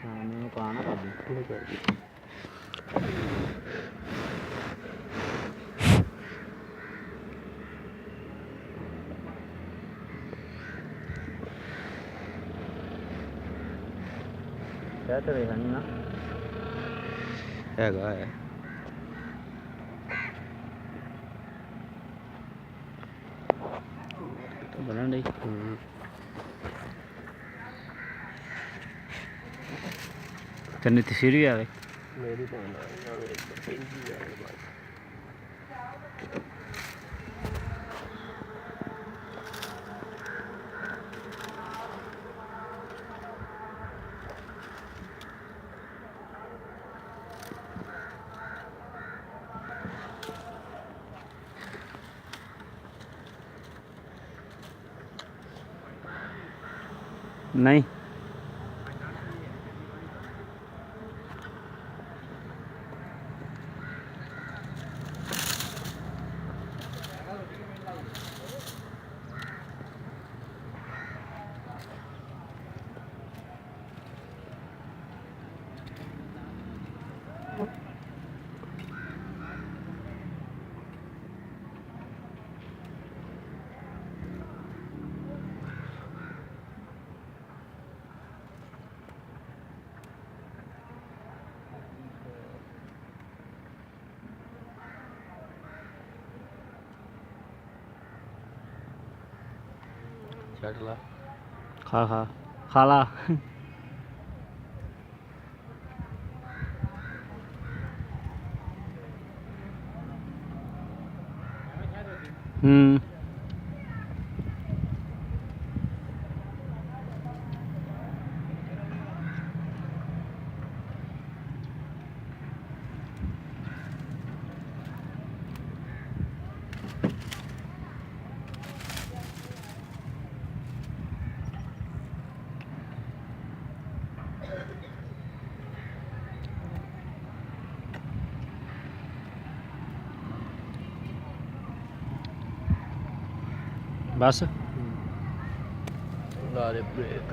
ਮੈਨੂੰ ਕਾਣਾ ਕਰਦੀ ਕਿਆ ਤੇ ਵੇਖਣੀ ਨਾ ਹੈਗਾ ਹੈ ਬਣਨ ਡਈ ਤੈਨੂੰ ਤਸਵੀਰ ਵੀ ਆਵੇ ਮੇਰੀ ਤਾਂ ਆਵੇ ਪੈਂਦੀ ਆ ਨਹੀਂ ਛੱਡ ਲਾ ਖਾ ਲਾ ਬਸ ਲਾ ਦੇ ਬ੍ਰੇਕ